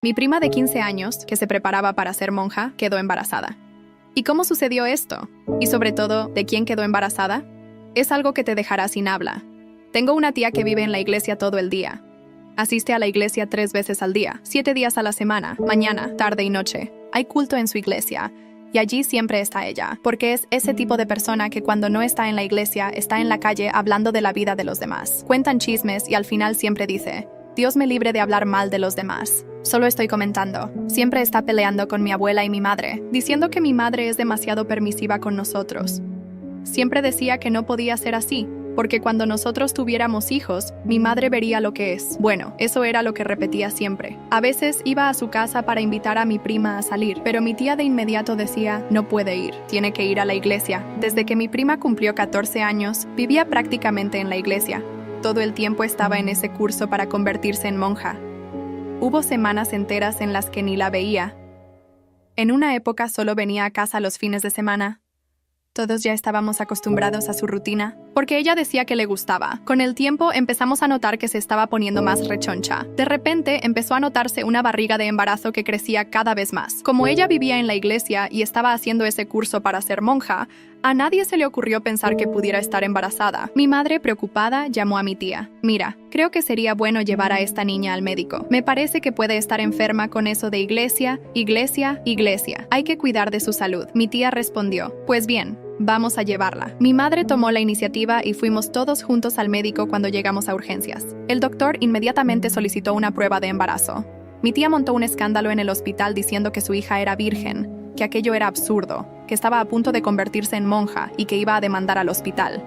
Mi prima de 15 años, que se preparaba para ser monja, quedó embarazada. ¿Y cómo sucedió esto? Y sobre todo, ¿de quién quedó embarazada? Es algo que te dejará sin habla. Tengo una tía que vive en la iglesia todo el día. Asiste a la iglesia 3 veces al día, 7 días a la semana, mañana, tarde y noche. Hay culto en su iglesia. Y allí siempre está ella, porque es ese tipo de persona que cuando no está en la iglesia, está en la calle hablando de la vida de los demás. Cuentan chismes y al final siempre dice: Dios me libre de hablar mal de los demás. Solo estoy comentando. Siempre está peleando con mi abuela y mi madre, diciendo que mi madre es demasiado permisiva con nosotros. Siempre decía que no podía ser así, porque cuando nosotros tuviéramos hijos, mi madre vería lo que es. Bueno, eso era lo que repetía siempre. A veces iba a su casa para invitar a mi prima a salir, pero mi tía de inmediato decía: no puede ir, tiene que ir a la iglesia. Desde que mi prima cumplió 14 años, vivía prácticamente en la iglesia. Todo el tiempo estaba en ese curso para convertirse en monja. Hubo semanas enteras en las que ni la veía. En una época solo venía a casa los fines de semana. Todos ya estábamos acostumbrados a su rutina, porque ella decía que le gustaba. Con el tiempo empezamos a notar que se estaba poniendo más rechoncha. De repente empezó a notarse una barriga de embarazo que crecía cada vez más. Como ella vivía en la iglesia y estaba haciendo ese curso para ser monja, a nadie se le ocurrió pensar que pudiera estar embarazada. Mi madre, preocupada, llamó a mi tía. Mira, creo que sería bueno llevar a esta niña al médico. Me parece que puede estar enferma con eso de iglesia, iglesia, iglesia. Hay que cuidar de su salud. Mi tía respondió: pues bien, vamos a llevarla. Mi madre tomó la iniciativa y fuimos todos juntos al médico cuando llegamos a urgencias. El doctor inmediatamente solicitó una prueba de embarazo. Mi tía montó un escándalo en el hospital diciendo que su hija era virgen, que aquello era absurdo, que estaba a punto de convertirse en monja y que iba a demandar al hospital.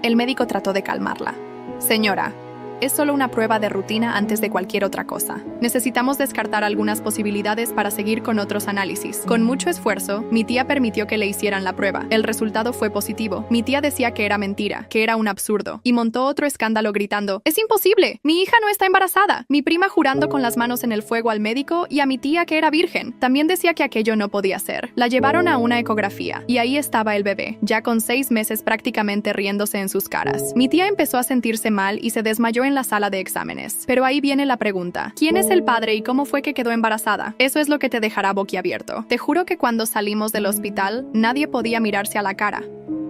El médico trató de calmarla. Señora, es solo una prueba de rutina antes de cualquier otra cosa. Necesitamos descartar algunas posibilidades para seguir con otros análisis. Con mucho esfuerzo, mi tía permitió que le hicieran la prueba. El resultado fue positivo. Mi tía decía que era mentira, que era un absurdo, y montó otro escándalo gritando: ¡es imposible! ¡Mi hija no está embarazada! Mi prima jurando con las manos en el fuego al médico y a mi tía que era virgen. También decía que aquello no podía ser. La llevaron a una ecografía, y ahí estaba el bebé, ya con 6 meses prácticamente riéndose en sus caras. Mi tía empezó a sentirse mal y se desmayó en la sala de exámenes. Pero ahí viene la pregunta: ¿quién es el padre y cómo fue que quedó embarazada? Eso es lo que te dejará boquiabierto. Te juro que cuando salimos del hospital, nadie podía mirarse a la cara.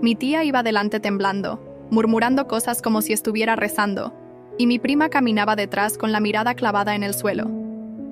Mi tía iba delante temblando, murmurando cosas como si estuviera rezando, y mi prima caminaba detrás con la mirada clavada en el suelo.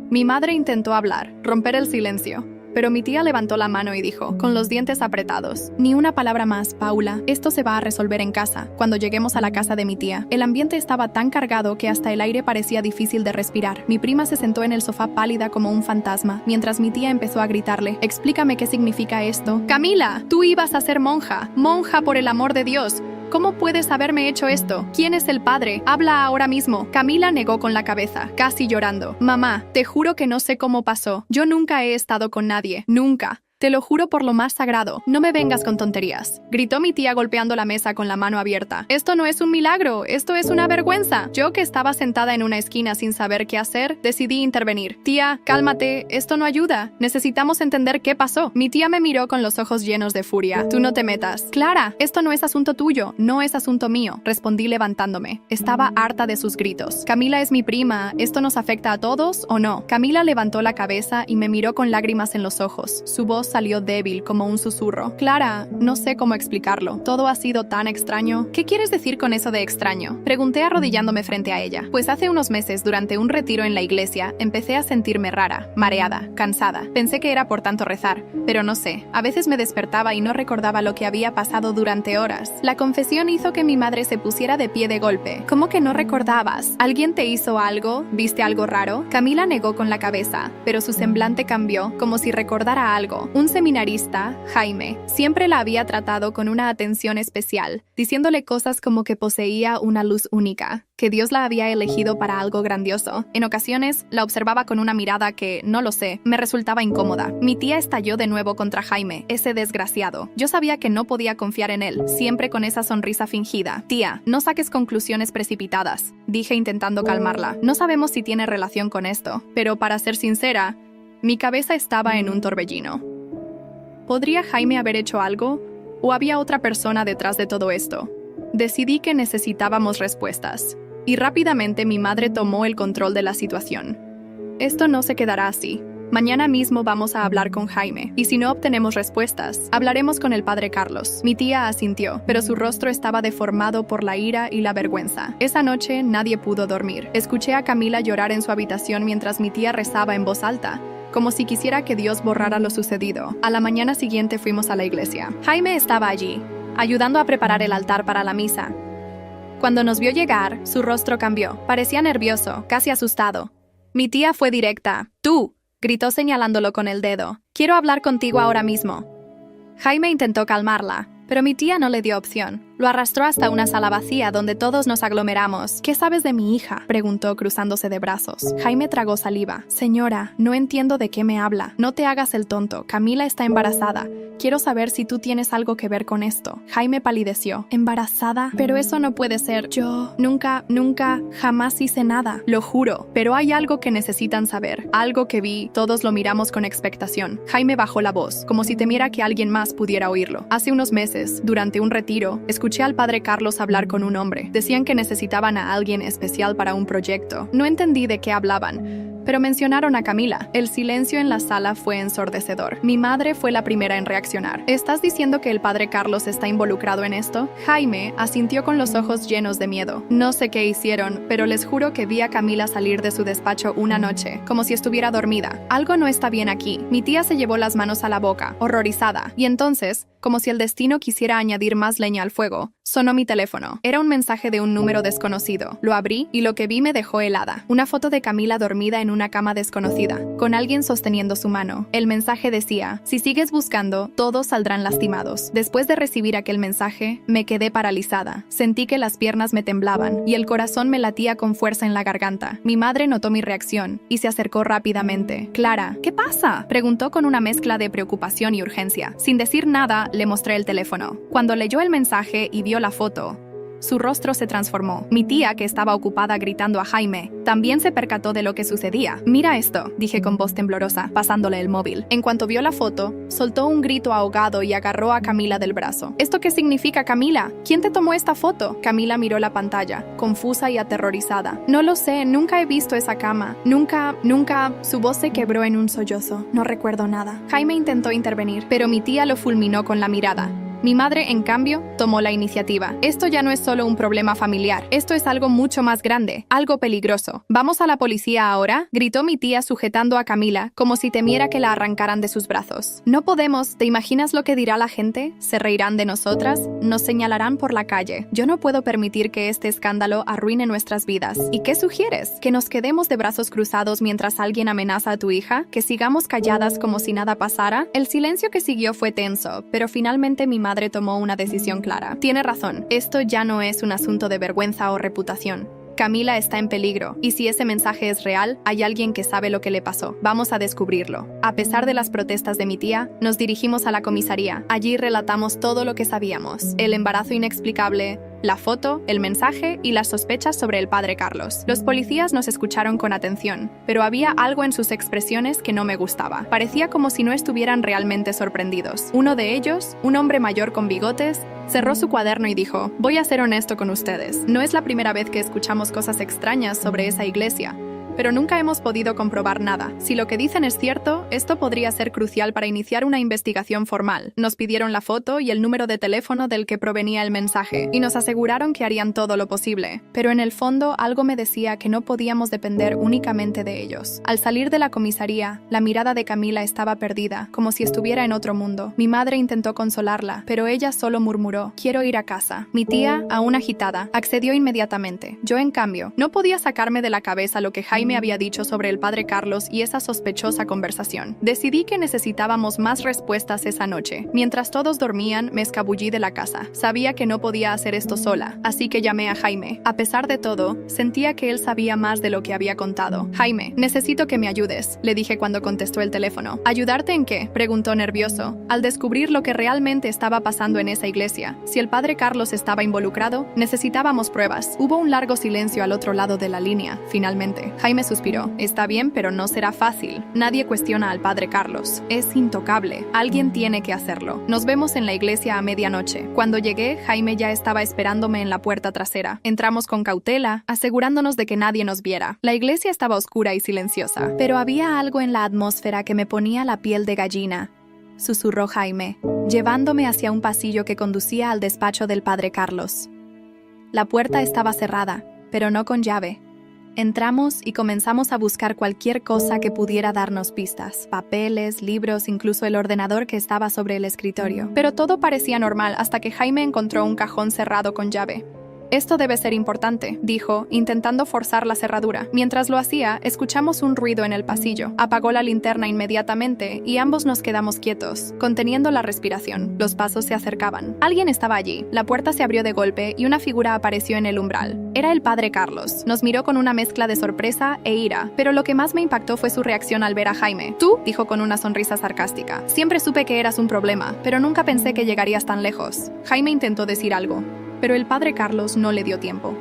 Mi madre intentó hablar, romper el silencio, pero mi tía levantó la mano y dijo, con los dientes apretados: ni una palabra más, Paula. Esto se va a resolver en casa. Cuando lleguemos a la casa de mi tía, el ambiente estaba tan cargado que hasta el aire parecía difícil de respirar. Mi prima se sentó en el sofá pálida como un fantasma, mientras mi tía empezó a gritarle: explícame qué significa esto. Camila, tú ibas a ser monja. Monja, por el amor de Dios. ¿Cómo puedes haberme hecho esto? ¿Quién es el padre? Habla ahora mismo. Camila negó con la cabeza, casi llorando. Mamá, te juro que no sé cómo pasó. Yo nunca he estado con nadie. Nunca. Te lo juro por lo más sagrado. No me vengas con tonterías. Gritó mi tía golpeando la mesa con la mano abierta. Esto no es un milagro, esto es una vergüenza. Yo, que estaba sentada en una esquina sin saber qué hacer, decidí intervenir. Tía, cálmate, esto no ayuda. Necesitamos entender qué pasó. Mi tía me miró con los ojos llenos de furia. Tú no te metas. Clara, esto no es asunto tuyo, no es asunto mío, respondí levantándome. Estaba harta de sus gritos. Camila es mi prima, ¿esto nos afecta a todos o no? Camila levantó la cabeza y me miró con lágrimas en los ojos. Su voz salió débil como un susurro. Clara, no sé cómo explicarlo. Todo ha sido tan extraño. ¿Qué quieres decir con eso de extraño? Pregunté arrodillándome frente a ella. Pues hace unos meses, durante un retiro en la iglesia, empecé a sentirme rara, mareada, cansada. Pensé que era por tanto rezar, pero no sé. A veces me despertaba y no recordaba lo que había pasado durante horas. La confesión hizo que mi madre se pusiera de pie de golpe. ¿Cómo que no recordabas? ¿Alguien te hizo algo? ¿Viste algo raro? Camila negó con la cabeza, pero su semblante cambió, como si recordara algo. Un seminarista, Jaime, siempre la había tratado con una atención especial, diciéndole cosas como que poseía una luz única, que Dios la había elegido para algo grandioso. En ocasiones, la observaba con una mirada que, no lo sé, me resultaba incómoda. Mi tía estalló de nuevo contra Jaime, ese desgraciado. Yo sabía que no podía confiar en él, siempre con esa sonrisa fingida. Tía, no saques conclusiones precipitadas, dije intentando calmarla. No sabemos si tiene relación con esto, pero para ser sincera, mi cabeza estaba en un torbellino. ¿Podría Jaime haber hecho algo? ¿O había otra persona detrás de todo esto? Decidí que necesitábamos respuestas, y rápidamente mi madre tomó el control de la situación. Esto no se quedará así. Mañana mismo vamos a hablar con Jaime, y si no obtenemos respuestas, hablaremos con el padre Carlos. Mi tía asintió, pero su rostro estaba deformado por la ira y la vergüenza. Esa noche nadie pudo dormir. Escuché a Camila llorar en su habitación mientras mi tía rezaba en voz alta, como si quisiera que Dios borrara lo sucedido. A la mañana siguiente fuimos a la iglesia. Jaime estaba allí, ayudando a preparar el altar para la misa. Cuando nos vio llegar, su rostro cambió. Parecía nervioso, casi asustado. Mi tía fue directa. «Tú», gritó señalándolo con el dedo. «Quiero hablar contigo ahora mismo». Jaime intentó calmarla, pero mi tía no le dio opción. Lo arrastró hasta una sala vacía donde todos nos aglomeramos. «¿Qué sabes de mi hija?», preguntó cruzándose de brazos. Jaime tragó saliva. «Señora, no entiendo de qué me habla. No te hagas el tonto. Camila está embarazada. Quiero saber si tú tienes algo que ver con esto». Jaime palideció. «¿Embarazada? Pero eso no puede ser. Yo nunca, jamás hice nada. Lo juro. Pero hay algo que necesitan saber. Algo que vi». Todos lo miramos con expectación. Jaime bajó la voz, como si temiera que alguien más pudiera oírlo. Hace unos meses, durante un retiro, escuché al padre Carlos hablar con un hombre. Decían que necesitaban a alguien especial para un proyecto. No entendí de qué hablaban, pero mencionaron a Camila. El silencio en la sala fue ensordecedor. Mi madre fue la primera en reaccionar. «¿Estás diciendo que el padre Carlos está involucrado en esto?». Jaime asintió con los ojos llenos de miedo. «No sé qué hicieron, pero les juro que vi a Camila salir de su despacho una noche, como si estuviera dormida. Algo no está bien aquí». Mi tía se llevó las manos a la boca, horrorizada. Y entonces, como si el destino quisiera añadir más leña al fuego, sonó mi teléfono. Era un mensaje de un número desconocido. Lo abrí y lo que vi me dejó helada. Una foto de Camila dormida en una cama desconocida, con alguien sosteniendo su mano. El mensaje decía: «Si sigues buscando, todos saldrán lastimados». Después de recibir aquel mensaje, me quedé paralizada. Sentí que las piernas me temblaban y el corazón me latía con fuerza en la garganta. Mi madre notó mi reacción y se acercó rápidamente. «Clara, ¿qué pasa?», preguntó con una mezcla de preocupación y urgencia. Sin decir nada, le mostré el teléfono. Cuando leyó el mensaje y vio la foto, su rostro se transformó. Mi tía, que estaba ocupada gritando a Jaime, también se percató de lo que sucedía. «Mira esto», dije con voz temblorosa, pasándole el móvil. En cuanto vio la foto, soltó un grito ahogado y agarró a Camila del brazo. «¿Esto qué significa, Camila? ¿Quién te tomó esta foto?». Camila miró la pantalla, confusa y aterrorizada. «No lo sé, nunca he visto esa cama. Nunca». Su voz se quebró en un sollozo. «No recuerdo nada». Jaime intentó intervenir, pero mi tía lo fulminó con la mirada. Mi madre, en cambio, tomó la iniciativa. «Esto ya no es solo un problema familiar. Esto es algo mucho más grande, algo peligroso. ¿Vamos a la policía ahora?», gritó mi tía sujetando a Camila, como si temiera que la arrancaran de sus brazos. «No podemos. ¿Te imaginas lo que dirá la gente? Se reirán de nosotras, nos señalarán por la calle. Yo no puedo permitir que este escándalo arruine nuestras vidas». «¿Y qué sugieres? ¿Que nos quedemos de brazos cruzados mientras alguien amenaza a tu hija? ¿Que sigamos calladas como si nada pasara?». El silencio que siguió fue tenso, pero finalmente mi madre tomó una decisión clara. «Tiene razón, esto ya no es un asunto de vergüenza o reputación. Camila está en peligro, y si ese mensaje es real, hay alguien que sabe lo que le pasó. Vamos a descubrirlo». A pesar de las protestas de mi tía, nos dirigimos a la comisaría. Allí relatamos todo lo que sabíamos: el embarazo inexplicable, la foto, el mensaje y las sospechas sobre el padre Carlos. Los policías nos escucharon con atención, pero había algo en sus expresiones que no me gustaba. Parecía como si no estuvieran realmente sorprendidos. Uno de ellos, un hombre mayor con bigotes, cerró su cuaderno y dijo: «Voy a ser honesto con ustedes. No es la primera vez que escuchamos cosas extrañas sobre esa iglesia, pero nunca hemos podido comprobar nada. Si lo que dicen es cierto, esto podría ser crucial para iniciar una investigación formal». Nos pidieron la foto y el número de teléfono del que provenía el mensaje, y nos aseguraron que harían todo lo posible. Pero en el fondo, algo me decía que no podíamos depender únicamente de ellos. Al salir de la comisaría, la mirada de Camila estaba perdida, como si estuviera en otro mundo. Mi madre intentó consolarla, pero ella solo murmuró: «Quiero ir a casa». Mi tía, aún agitada, accedió inmediatamente. Yo, en cambio, no podía sacarme de la cabeza lo que Jaime me había dicho sobre el padre Carlos y esa sospechosa conversación. Decidí que necesitábamos más respuestas esa noche. Mientras todos dormían, me escabullí de la casa. Sabía que no podía hacer esto sola, así que llamé a Jaime. A pesar de todo, sentía que él sabía más de lo que había contado. «Jaime, necesito que me ayudes», le dije cuando contestó el teléfono. «¿Ayudarte en qué?», preguntó nervioso. «Al descubrir lo que realmente estaba pasando en esa iglesia. Si el padre Carlos estaba involucrado, necesitábamos pruebas». Hubo un largo silencio al otro lado de la línea. Finalmente, Jaime Jaime suspiró. Está bien, pero no será fácil. Nadie cuestiona al padre Carlos. Es intocable. Alguien tiene que hacerlo. Nos vemos en la iglesia a medianoche. Cuando llegué, Jaime ya estaba esperándome en la puerta trasera. Entramos con cautela, asegurándonos de que nadie nos viera. La iglesia estaba oscura y silenciosa, pero había algo en la atmósfera que me ponía la piel de gallina, susurró Jaime, llevándome hacia un pasillo que conducía al despacho del padre Carlos. La puerta estaba cerrada, pero no con llave. Entramos y comenzamos a buscar cualquier cosa que pudiera darnos pistas, papeles, libros, incluso el ordenador que estaba sobre el escritorio. Pero todo parecía normal hasta que Jaime encontró un cajón cerrado con llave. Esto debe ser importante, dijo, intentando forzar la cerradura. Mientras lo hacía, escuchamos un ruido en el pasillo. Apagó la linterna inmediatamente y ambos nos quedamos quietos, conteniendo la respiración. Los pasos se acercaban. Alguien estaba allí. La puerta se abrió de golpe y una figura apareció en el umbral. Era el padre Carlos. Nos miró con una mezcla de sorpresa e ira, pero lo que más me impactó fue su reacción al ver a Jaime. «¿Tú?», dijo con una sonrisa sarcástica. «Siempre supe que eras un problema, pero nunca pensé que llegarías tan lejos». Jaime intentó decir algo, pero el padre Carlos no le dio tiempo.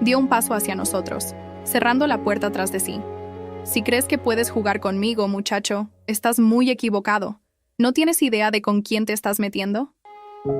Dio un paso hacia nosotros, cerrando la puerta tras de sí. «Si crees que puedes jugar conmigo, muchacho, estás muy equivocado. ¿No tienes idea de con quién te estás metiendo?».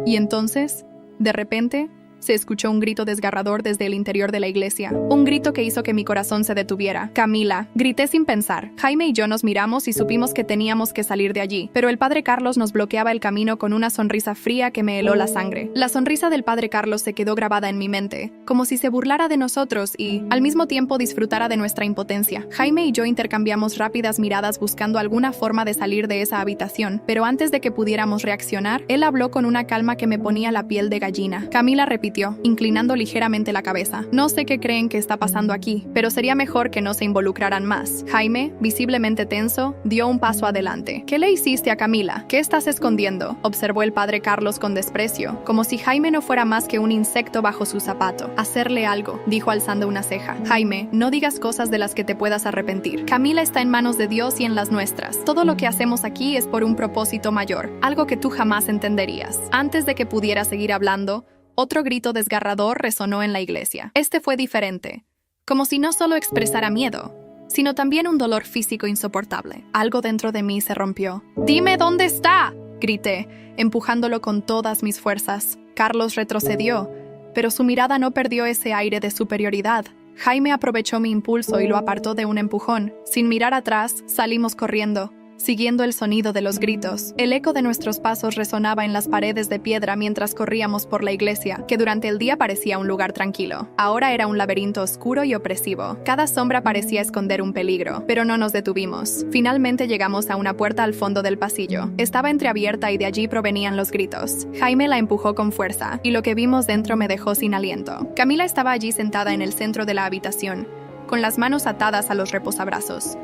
Y entonces, de repente, se escuchó un grito desgarrador desde el interior de la iglesia. Un grito que hizo que mi corazón se detuviera. «Camila», grité sin pensar. Jaime y yo nos miramos y supimos que teníamos que salir de allí, pero el padre Carlos nos bloqueaba el camino con una sonrisa fría que me heló la sangre. La sonrisa del padre Carlos se quedó grabada en mi mente, como si se burlara de nosotros y, al mismo tiempo, disfrutara de nuestra impotencia. Jaime y yo intercambiamos rápidas miradas buscando alguna forma de salir de esa habitación, pero antes de que pudiéramos reaccionar, él habló con una calma que me ponía la piel de gallina. Camila repitió, inclinando ligeramente la cabeza. «No sé qué creen que está pasando aquí, pero sería mejor que no se involucraran más». Jaime, visiblemente tenso, dio un paso adelante. «¿Qué le hiciste a Camila? ¿Qué estás escondiendo?», observó el padre Carlos con desprecio, como si Jaime no fuera más que un insecto bajo su zapato. «Hacerle algo», dijo alzando una ceja. «Jaime, no digas cosas de las que te puedas arrepentir. Camila está en manos de Dios y en las nuestras. Todo lo que hacemos aquí es por un propósito mayor, algo que tú jamás entenderías». Antes de que pudiera seguir hablando, otro grito desgarrador resonó en la iglesia. Este fue diferente, como si no solo expresara miedo, sino también un dolor físico insoportable. Algo dentro de mí se rompió. «¡Dime dónde está!», grité, empujándolo con todas mis fuerzas. Carlos retrocedió, pero su mirada no perdió ese aire de superioridad. Jaime aprovechó mi impulso y lo apartó de un empujón. Sin mirar atrás, salimos corriendo, siguiendo el sonido de los gritos. El eco de nuestros pasos resonaba en las paredes de piedra mientras corríamos por la iglesia, que durante el día parecía un lugar tranquilo. Ahora era un laberinto oscuro y opresivo. Cada sombra parecía esconder un peligro, pero no nos detuvimos. Finalmente llegamos a una puerta al fondo del pasillo. Estaba entreabierta y de allí provenían los gritos. Jaime la empujó con fuerza, y lo que vimos dentro me dejó sin aliento. Camila estaba allí sentada en el centro de la habitación, con las manos atadas a los reposabrazos.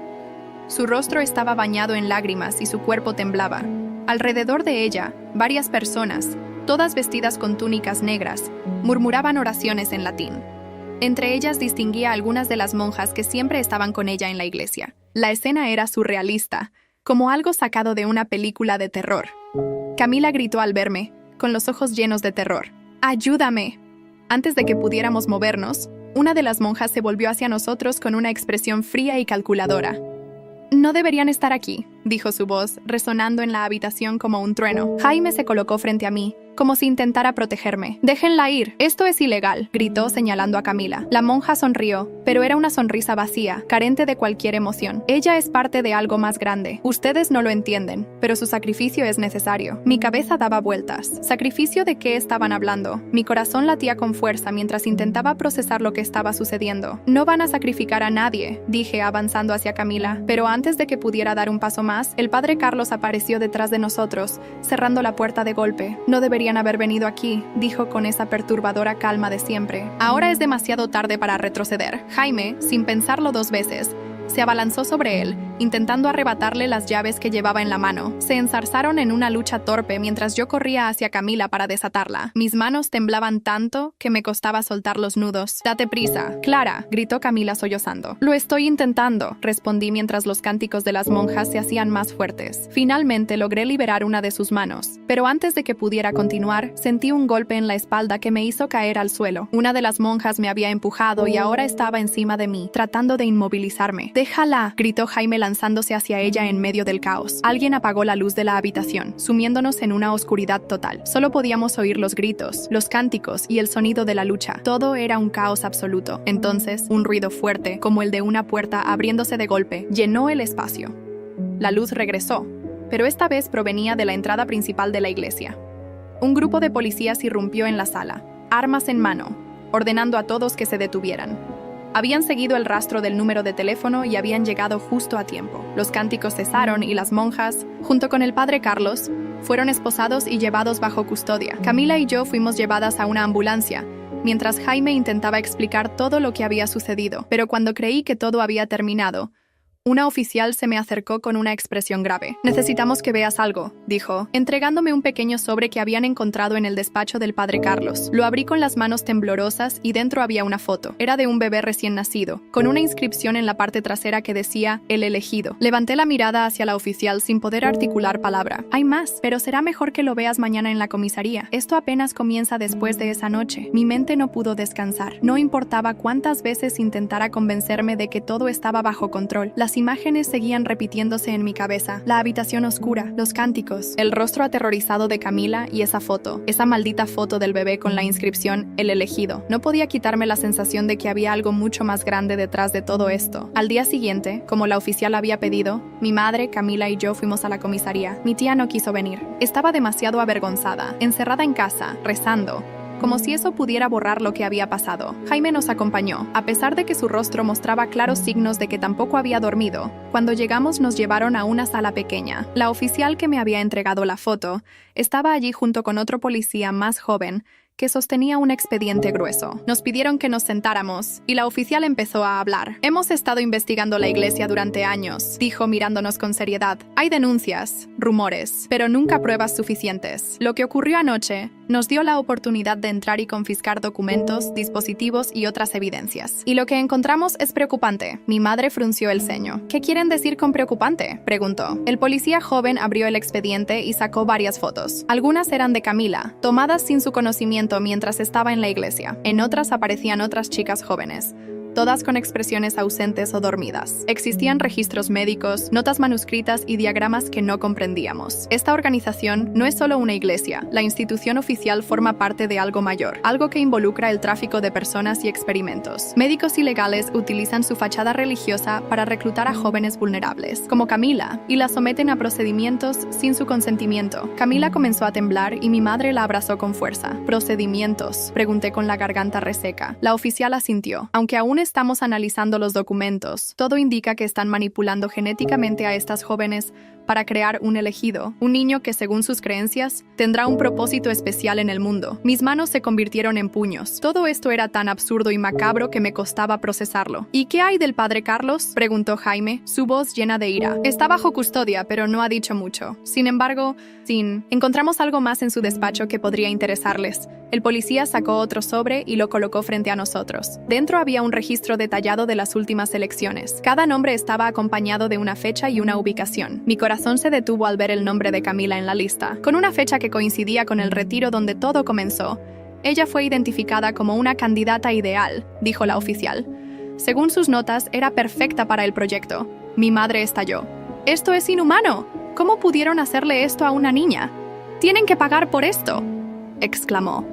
Su rostro estaba bañado en lágrimas y su cuerpo temblaba. Alrededor de ella, varias personas, todas vestidas con túnicas negras, murmuraban oraciones en latín. Entre ellas distinguía a algunas de las monjas que siempre estaban con ella en la iglesia. La escena era surrealista, como algo sacado de una película de terror. Camila gritó al verme, con los ojos llenos de terror. «¡Ayúdame!». Antes de que pudiéramos movernos, una de las monjas se volvió hacia nosotros con una expresión fría y calculadora. «No deberían estar aquí», dijo su voz, resonando en la habitación como un trueno. Jaime se colocó frente a mí, como si intentara protegerme. «Déjenla ir, esto es ilegal», gritó señalando a Camila. La monja sonrió, pero era una sonrisa vacía, carente de cualquier emoción. «Ella es parte de algo más grande. Ustedes no lo entienden, pero su sacrificio es necesario». Mi cabeza daba vueltas. ¿Sacrificio de qué estaban hablando? Mi corazón latía con fuerza mientras intentaba procesar lo que estaba sucediendo. «No van a sacrificar a nadie», dije avanzando hacia Camila, pero antes de que pudiera dar un paso más, el padre Carlos apareció detrás de nosotros, cerrando la puerta de golpe. «No deberían haber venido aquí», dijo con esa perturbadora calma de siempre. «Ahora es demasiado tarde para retroceder». Jaime, sin pensarlo dos veces, se abalanzó sobre él intentando arrebatarle las llaves que llevaba en la mano. Se enzarzaron en una lucha torpe mientras yo corría hacia Camila para desatarla. Mis manos temblaban tanto que me costaba soltar los nudos. «Date prisa, Clara», gritó Camila sollozando. «Lo estoy intentando», respondí mientras los cánticos de las monjas se hacían más fuertes. Finalmente logré liberar una de sus manos, pero antes de que pudiera continuar, sentí un golpe en la espalda que me hizo caer al suelo. Una de las monjas me había empujado y ahora estaba encima de mí, tratando de inmovilizarme. «¡Déjala!», gritó Jaime lanzándose hacia ella en medio del caos. Alguien apagó la luz de la habitación, sumiéndonos en una oscuridad total. Solo podíamos oír los gritos, los cánticos y el sonido de la lucha. Todo era un caos absoluto. Entonces, un ruido fuerte, como el de una puerta abriéndose de golpe, llenó el espacio. La luz regresó, pero esta vez provenía de la entrada principal de la iglesia. Un grupo de policías irrumpió en la sala, armas en mano, ordenando a todos que se detuvieran. Habían seguido el rastro del número de teléfono y habían llegado justo a tiempo. Los cánticos cesaron y las monjas, junto con el padre Carlos, fueron esposados y llevados bajo custodia. Camila y yo fuimos llevadas a una ambulancia, mientras Jaime intentaba explicar todo lo que había sucedido. Pero cuando creí que todo había terminado, una oficial se me acercó con una expresión grave. «Necesitamos que veas algo», dijo, entregándome un pequeño sobre que habían encontrado en el despacho del padre Carlos. Lo abrí con las manos temblorosas y dentro había una foto. Era de un bebé recién nacido, con una inscripción en la parte trasera que decía «El elegido». Levanté la mirada hacia la oficial sin poder articular palabra. «Hay más, pero será mejor que lo veas mañana en la comisaría. Esto apenas comienza después de esa noche». Mi mente no pudo descansar. No importaba cuántas veces intentara convencerme de que todo estaba bajo control. Las imágenes seguían repitiéndose en mi cabeza. La habitación oscura, los cánticos, el rostro aterrorizado de Camila y esa foto. Esa maldita foto del bebé con la inscripción «El elegido». No podía quitarme la sensación de que había algo mucho más grande detrás de todo esto. Al día siguiente, como la oficial había pedido, mi madre, Camila y yo fuimos a la comisaría. Mi tía no quiso venir. Estaba demasiado avergonzada, encerrada en casa, rezando, como si eso pudiera borrar lo que había pasado. Jaime nos acompañó, a pesar de que su rostro mostraba claros signos de que tampoco había dormido. Cuando llegamos nos llevaron a una sala pequeña. La oficial que me había entregado la foto estaba allí junto con otro policía más joven que sostenía un expediente grueso. Nos pidieron que nos sentáramos, y la oficial empezó a hablar. «Hemos estado investigando la iglesia durante años», dijo mirándonos con seriedad. «Hay denuncias, rumores, pero nunca pruebas suficientes. Lo que ocurrió anoche nos dio la oportunidad de entrar y confiscar documentos, dispositivos y otras evidencias. Y lo que encontramos es preocupante». Mi madre frunció el ceño. «¿Qué quieren decir con preocupante?», preguntó. El policía joven abrió el expediente y sacó varias fotos. Algunas eran de Camila, tomadas sin su conocimiento mientras estaba en la iglesia. En otras aparecían otras chicas jóvenes, todas con expresiones ausentes o dormidas. Existían registros médicos, notas manuscritas y diagramas que no comprendíamos. Esta organización no es solo una iglesia. La institución oficial forma parte de algo mayor, algo que involucra el tráfico de personas y experimentos. Médicos ilegales utilizan su fachada religiosa para reclutar a jóvenes vulnerables, como Camila, y la someten a procedimientos sin su consentimiento. Camila comenzó a temblar y mi madre la abrazó con fuerza. «¿Procedimientos?», pregunté con la garganta reseca. La oficial asintió. «Aunque aún estamos analizando los documentos, todo indica que están manipulando genéticamente a estas jóvenes para crear un elegido, un niño que, según sus creencias, tendrá un propósito especial en el mundo». Mis manos se convirtieron en puños. Todo esto era tan absurdo y macabro que me costaba procesarlo. «¿Y qué hay del padre Carlos?», preguntó Jaime, su voz llena de ira. «Está bajo custodia, pero no ha dicho mucho. Sin embargo, encontramos algo más en su despacho que podría interesarles». El policía sacó otro sobre y lo colocó frente a nosotros. Dentro había un registro detallado de las últimas elecciones. Cada nombre estaba acompañado de una fecha y una ubicación. Mi corazón se detuvo al ver el nombre de Camila en la lista, con una fecha que coincidía con el retiro donde todo comenzó. «Ella fue identificada como una candidata ideal», dijo la oficial. Según sus notas, era perfecta para el proyecto. Mi madre estalló. «¡Esto es inhumano! ¿Cómo pudieron hacerle esto a una niña? ¡Tienen que pagar por esto!», exclamó.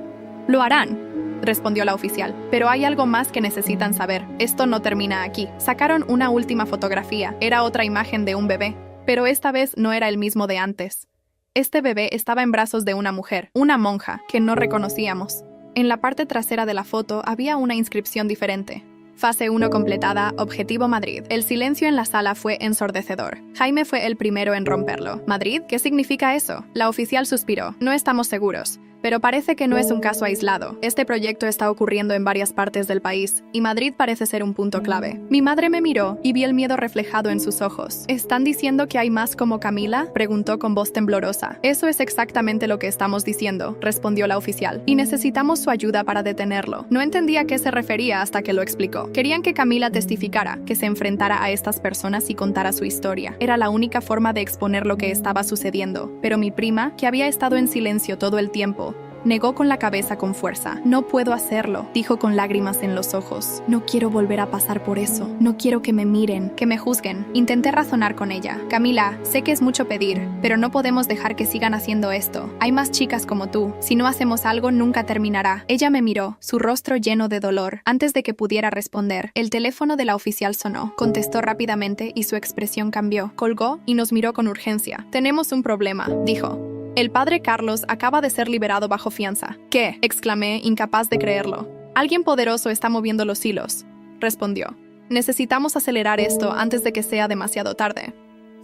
«Lo harán», respondió la oficial. «Pero hay algo más que necesitan saber. Esto no termina aquí». Sacaron una última fotografía. Era otra imagen de un bebé, pero esta vez no era el mismo de antes. Este bebé estaba en brazos de una mujer, una monja, que no reconocíamos. En la parte trasera de la foto había una inscripción diferente. Fase 1 completada, Objetivo Madrid. El silencio en la sala fue ensordecedor. Jaime fue el primero en romperlo. ¿Madrid? ¿Qué significa eso? La oficial suspiró. «No estamos seguros. Pero parece que no es un caso aislado. Este proyecto está ocurriendo en varias partes del país, y Madrid parece ser un punto clave. Mi madre me miró y vi el miedo reflejado en sus ojos. ¿Están diciendo que hay más como Camila?, preguntó con voz temblorosa. Eso es exactamente lo que estamos diciendo, respondió la oficial, y necesitamos su ayuda para detenerlo. No entendía a qué se refería hasta que lo explicó. Querían que Camila testificara, que se enfrentara a estas personas y contara su historia. Era la única forma de exponer lo que estaba sucediendo. Pero mi prima, que había estado en silencio todo el tiempo, negó con la cabeza con fuerza. No puedo hacerlo, dijo con lágrimas en los ojos. No quiero volver a pasar por eso. No quiero que me miren, que me juzguen. Intenté razonar con ella. Camila, sé que es mucho pedir, pero no podemos dejar que sigan haciendo esto. Hay más chicas como tú. Si no hacemos algo, nunca terminará. Ella me miró, su rostro lleno de dolor. Antes de que pudiera responder, el teléfono de la oficial sonó. Contestó rápidamente y su expresión cambió. Colgó y nos miró con urgencia. Tenemos un problema, dijo. El padre Carlos acaba de ser liberado bajo fianza. ¿Qué?, exclamé, incapaz de creerlo. Alguien poderoso está moviendo los hilos, respondió. Necesitamos acelerar esto antes de que sea demasiado tarde.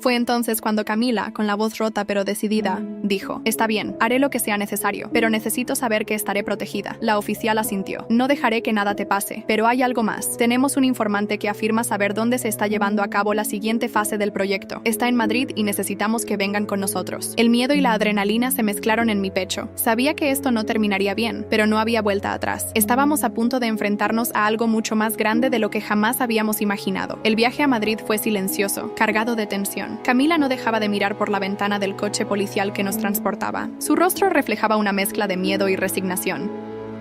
Fue entonces cuando Camila, con la voz rota pero decidida, dijo: «Está bien, haré lo que sea necesario, pero necesito saber que estaré protegida». La oficial asintió. «No dejaré que nada te pase, pero hay algo más. Tenemos un informante que afirma saber dónde se está llevando a cabo la siguiente fase del proyecto. Está en Madrid y necesitamos que vengan con nosotros». El miedo y la adrenalina se mezclaron en mi pecho. Sabía que esto no terminaría bien, pero no había vuelta atrás. Estábamos a punto de enfrentarnos a algo mucho más grande de lo que jamás habíamos imaginado. El viaje a Madrid fue silencioso, cargado de tensión. Camila no dejaba de mirar por la ventana del coche policial que nos transportaba. Su rostro reflejaba una mezcla de miedo y resignación.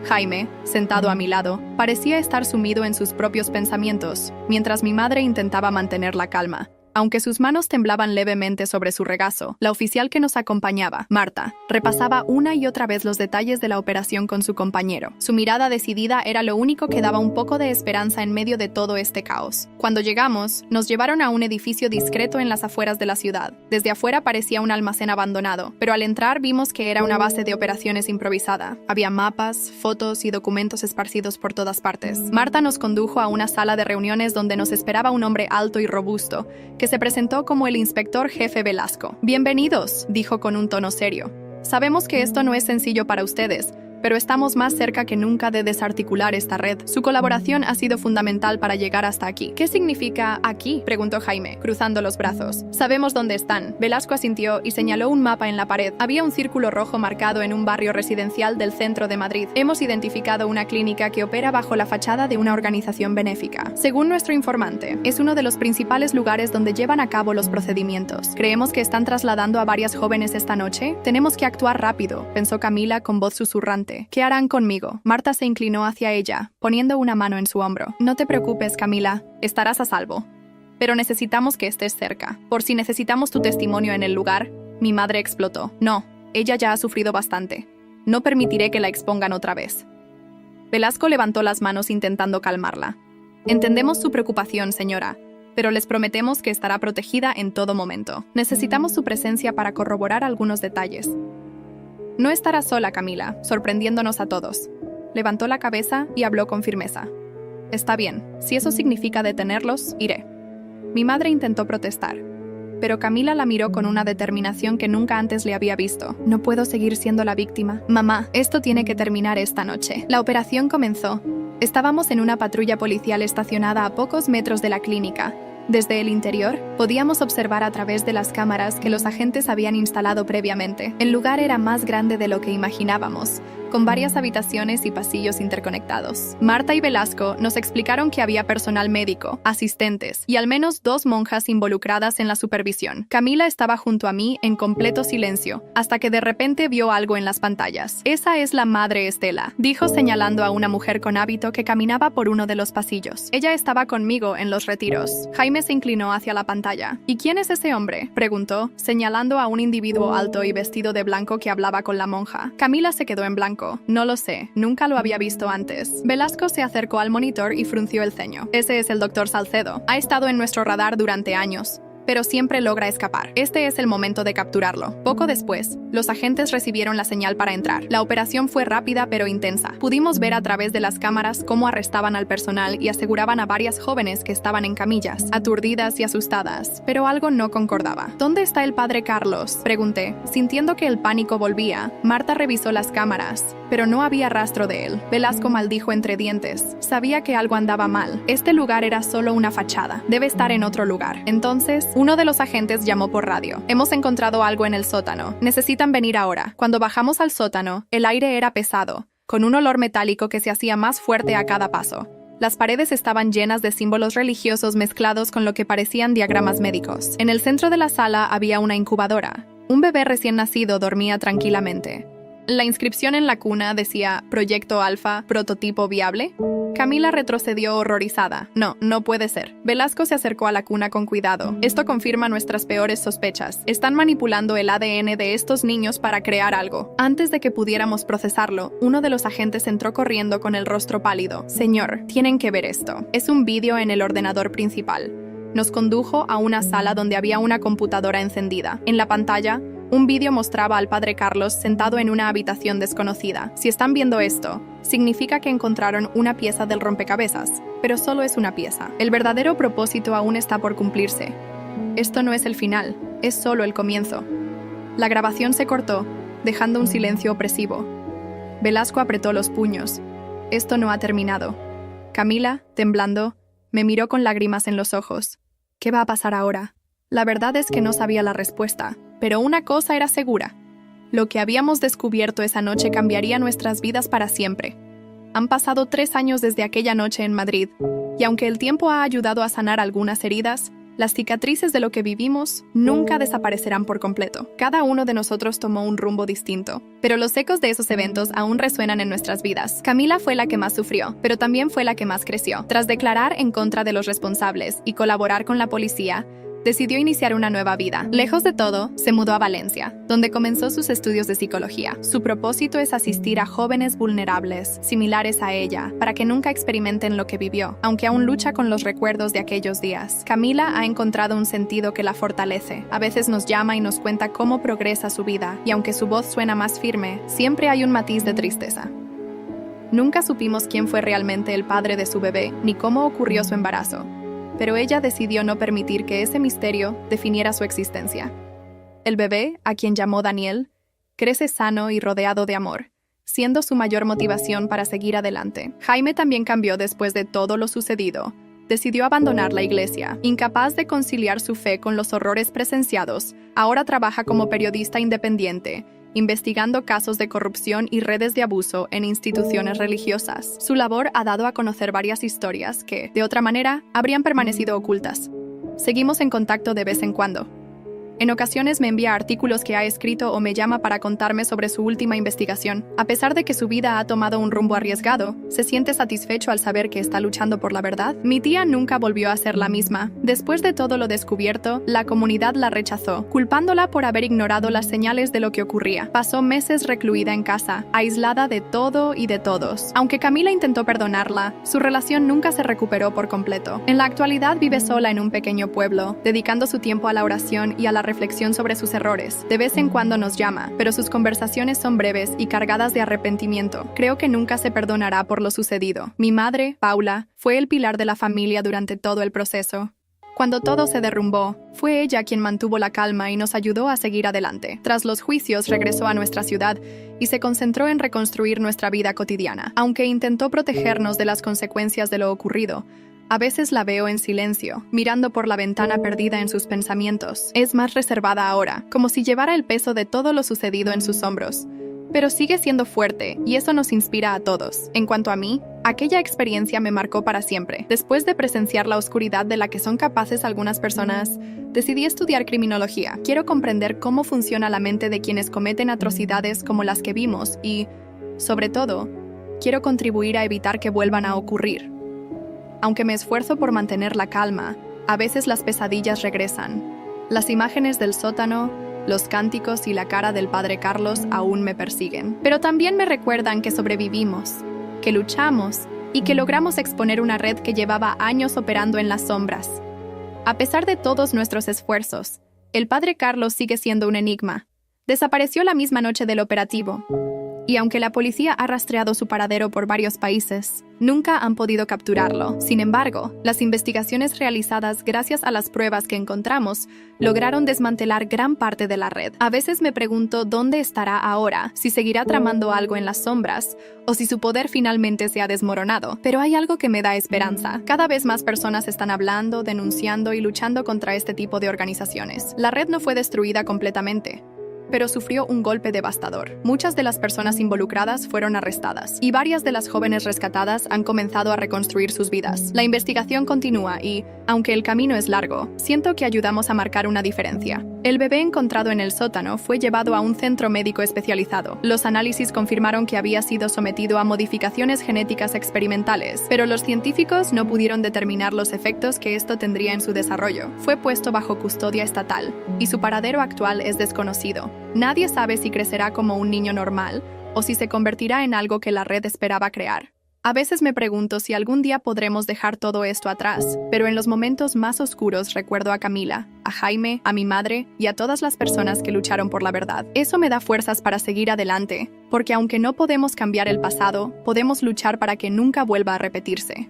Jaime, sentado a mi lado, parecía estar sumido en sus propios pensamientos, mientras mi madre intentaba mantener la calma. Aunque sus manos temblaban levemente sobre su regazo, la oficial que nos acompañaba, Marta, repasaba una y otra vez los detalles de la operación con su compañero. Su mirada decidida era lo único que daba un poco de esperanza en medio de todo este caos. Cuando llegamos, nos llevaron a un edificio discreto en las afueras de la ciudad. Desde afuera parecía un almacén abandonado, pero al entrar vimos que era una base de operaciones improvisada. Había mapas, fotos y documentos esparcidos por todas partes. Marta nos condujo a una sala de reuniones donde nos esperaba un hombre alto y robusto, que se presentó como el inspector jefe Velasco. «Bienvenidos», dijo con un tono serio. «Sabemos que esto no es sencillo para ustedes, pero estamos más cerca que nunca de desarticular esta red. Su colaboración ha sido fundamental para llegar hasta aquí». «¿Qué significa aquí?», preguntó Jaime, cruzando los brazos. «Sabemos dónde están». Velasco asintió y señaló un mapa en la pared. Había un círculo rojo marcado en un barrio residencial del centro de Madrid. «Hemos identificado una clínica que opera bajo la fachada de una organización benéfica. Según nuestro informante, es uno de los principales lugares donde llevan a cabo los procedimientos. Creemos que están trasladando a varias jóvenes esta noche. Tenemos que actuar rápido», pensó Camila con voz susurrante. «¿Qué harán conmigo?». Marta se inclinó hacia ella, poniendo una mano en su hombro. «No te preocupes, Camila, estarás a salvo. Pero necesitamos que estés cerca. Por si necesitamos tu testimonio en el lugar». Mi madre explotó. «No, ella ya ha sufrido bastante. No permitiré que la expongan otra vez». Velasco levantó las manos intentando calmarla. «Entendemos su preocupación, señora, pero les prometemos que estará protegida en todo momento. Necesitamos su presencia para corroborar algunos detalles». «No estará sola, Camila», sorprendiéndonos a todos. Levantó la cabeza y habló con firmeza. «Está bien, si eso significa detenerlos, iré». Mi madre intentó protestar, pero Camila la miró con una determinación que nunca antes le había visto. «No puedo seguir siendo la víctima. Mamá, esto tiene que terminar esta noche». La operación comenzó. Estábamos en una patrulla policial estacionada a pocos metros de la clínica. Desde el interior, podíamos observar a través de las cámaras que los agentes habían instalado previamente. El lugar era más grande de lo que imaginábamos, con varias habitaciones y pasillos interconectados. Marta y Velasco nos explicaron que había personal médico, asistentes y al menos 2 monjas involucradas en la supervisión. Camila estaba junto a mí en completo silencio, hasta que de repente vio algo en las pantallas. «Esa es la madre Estela», dijo señalando a una mujer con hábito que caminaba por uno de los pasillos. «Ella estaba conmigo en los retiros». Jaime se inclinó hacia la pantalla. «¿Y quién es ese hombre?», preguntó, señalando a un individuo alto y vestido de blanco que hablaba con la monja. Camila se quedó en blanco. «No lo sé, nunca lo había visto antes». Velasco se acercó al monitor y frunció el ceño. «Ese es el doctor Salcedo. Ha estado en nuestro radar durante años. pero siempre logra escapar. Este es el momento de capturarlo. Poco después, los agentes recibieron la señal para entrar. La operación fue rápida pero intensa. Pudimos ver a través de las cámaras cómo arrestaban al personal y aseguraban a varias jóvenes que estaban en camillas, aturdidas y asustadas, pero algo no concordaba. ¿Dónde está el padre Carlos?, pregunté. Sintiendo que el pánico volvía, Marta revisó las cámaras, pero no había rastro de él. Velasco maldijo entre dientes. Sabía que algo andaba mal. Este lugar era solo una fachada. Debe estar en otro lugar. Entonces, uno de los agentes llamó por radio. Hemos encontrado algo en el sótano. Necesitan venir ahora. Cuando bajamos al sótano, el aire era pesado, con un olor metálico que se hacía más fuerte a cada paso. Las paredes estaban llenas de símbolos religiosos mezclados con lo que parecían diagramas médicos. En el centro de la sala había una incubadora. Un bebé recién nacido dormía tranquilamente. La inscripción en la cuna decía Proyecto Alfa, prototipo viable. Camila retrocedió horrorizada. No puede ser. Velasco se acercó a la cuna con cuidado. Esto confirma nuestras peores sospechas. Están manipulando el ADN de estos niños para crear algo. Antes de que pudiéramos procesarlo, uno de los agentes entró corriendo con el rostro pálido. Señor, tienen que ver esto. Es un vídeo en el ordenador principal. Nos condujo a una sala donde había una computadora encendida. En la pantalla, un vídeo mostraba al padre Carlos sentado en una habitación desconocida. Si están viendo esto, significa que encontraron una pieza del rompecabezas, pero solo es una pieza. El verdadero propósito aún está por cumplirse. Esto no es el final, es solo el comienzo. La grabación se cortó, dejando un silencio opresivo. Velasco apretó los puños. Esto no ha terminado. Camila, temblando, me miró con lágrimas en los ojos. ¿Qué va a pasar ahora? La verdad es que no sabía la respuesta, pero una cosa era segura. Lo que habíamos descubierto esa noche cambiaría nuestras vidas para siempre. Han pasado 3 años desde aquella noche en Madrid, y aunque el tiempo ha ayudado a sanar algunas heridas, las cicatrices de lo que vivimos nunca desaparecerán por completo. Cada uno de nosotros tomó un rumbo distinto, pero los ecos de esos eventos aún resuenan en nuestras vidas. Camila fue la que más sufrió, pero también fue la que más creció. Tras declarar en contra de los responsables y colaborar con la policía, decidió iniciar una nueva vida. Lejos de todo, se mudó a Valencia, donde comenzó sus estudios de psicología. Su propósito es asistir a jóvenes vulnerables, similares a ella, para que nunca experimenten lo que vivió, aunque aún lucha con los recuerdos de aquellos días. Camila ha encontrado un sentido que la fortalece. A veces nos llama y nos cuenta cómo progresa su vida, y aunque su voz suena más firme, siempre hay un matiz de tristeza. Nunca supimos quién fue realmente el padre de su bebé, ni cómo ocurrió su embarazo, pero ella decidió no permitir que ese misterio definiera su existencia. El bebé, a quien llamó Daniel, crece sano y rodeado de amor, siendo su mayor motivación para seguir adelante. Jaime también cambió después de todo lo sucedido. Decidió abandonar la iglesia. Incapaz de conciliar su fe con los horrores presenciados, ahora trabaja como periodista independiente, investigando casos de corrupción y redes de abuso en instituciones religiosas. Su labor ha dado a conocer varias historias que, de otra manera, habrían permanecido ocultas. Seguimos en contacto de vez en cuando. En ocasiones me envía artículos que ha escrito o me llama para contarme sobre su última investigación. A pesar de que su vida ha tomado un rumbo arriesgado, se siente satisfecho al saber que está luchando por la verdad. Mi tía nunca volvió a ser la misma. Después de todo lo descubierto, la comunidad la rechazó, culpándola por haber ignorado las señales de lo que ocurría. Pasó meses recluida en casa, aislada de todo y de todos. Aunque Camila intentó perdonarla, su relación nunca se recuperó por completo. En la actualidad vive sola en un pequeño pueblo, dedicando su tiempo a la oración y a la reflexión sobre sus errores. De vez en cuando nos llama, pero sus conversaciones son breves y cargadas de arrepentimiento. Creo que nunca se perdonará por lo sucedido. Mi madre, Paula, fue el pilar de la familia durante todo el proceso. Cuando todo se derrumbó, fue ella quien mantuvo la calma y nos ayudó a seguir adelante. Tras los juicios, regresó a nuestra ciudad y se concentró en reconstruir nuestra vida cotidiana. Aunque intentó protegernos de las consecuencias de lo ocurrido, a veces la veo en silencio, mirando por la ventana perdida en sus pensamientos. Es más reservada ahora, como si llevara el peso de todo lo sucedido en sus hombros. Pero sigue siendo fuerte, y eso nos inspira a todos. En cuanto a mí, aquella experiencia me marcó para siempre. Después de presenciar la oscuridad de la que son capaces algunas personas, decidí estudiar criminología. Quiero comprender cómo funciona la mente de quienes cometen atrocidades como las que vimos y, sobre todo, quiero contribuir a evitar que vuelvan a ocurrir. Aunque me esfuerzo por mantener la calma, a veces las pesadillas regresan. Las imágenes del sótano, los cánticos y la cara del padre Carlos aún me persiguen. Pero también me recuerdan que sobrevivimos, que luchamos y que logramos exponer una red que llevaba años operando en las sombras. A pesar de todos nuestros esfuerzos, el padre Carlos sigue siendo un enigma. Desapareció la misma noche del operativo. Y aunque la policía ha rastreado su paradero por varios países, nunca han podido capturarlo. Sin embargo, las investigaciones realizadas gracias a las pruebas que encontramos lograron desmantelar gran parte de la red. A veces me pregunto dónde estará ahora, si seguirá tramando algo en las sombras, o si su poder finalmente se ha desmoronado. Pero hay algo que me da esperanza. Cada vez más personas están hablando, denunciando y luchando contra este tipo de organizaciones. La red no fue destruida completamente, pero sufrió un golpe devastador. Muchas de las personas involucradas fueron arrestadas, y varias de las jóvenes rescatadas han comenzado a reconstruir sus vidas. La investigación continúa y, aunque el camino es largo, siento que ayudamos a marcar una diferencia. El bebé encontrado en el sótano fue llevado a un centro médico especializado. Los análisis confirmaron que había sido sometido a modificaciones genéticas experimentales, pero los científicos no pudieron determinar los efectos que esto tendría en su desarrollo. Fue puesto bajo custodia estatal, y su paradero actual es desconocido. Nadie sabe si crecerá como un niño normal o si se convertirá en algo que la red esperaba crear. A veces me pregunto si algún día podremos dejar todo esto atrás, pero en los momentos más oscuros recuerdo a Camila, a Jaime, a mi madre y a todas las personas que lucharon por la verdad. Eso me da fuerzas para seguir adelante, porque aunque no podemos cambiar el pasado, podemos luchar para que nunca vuelva a repetirse.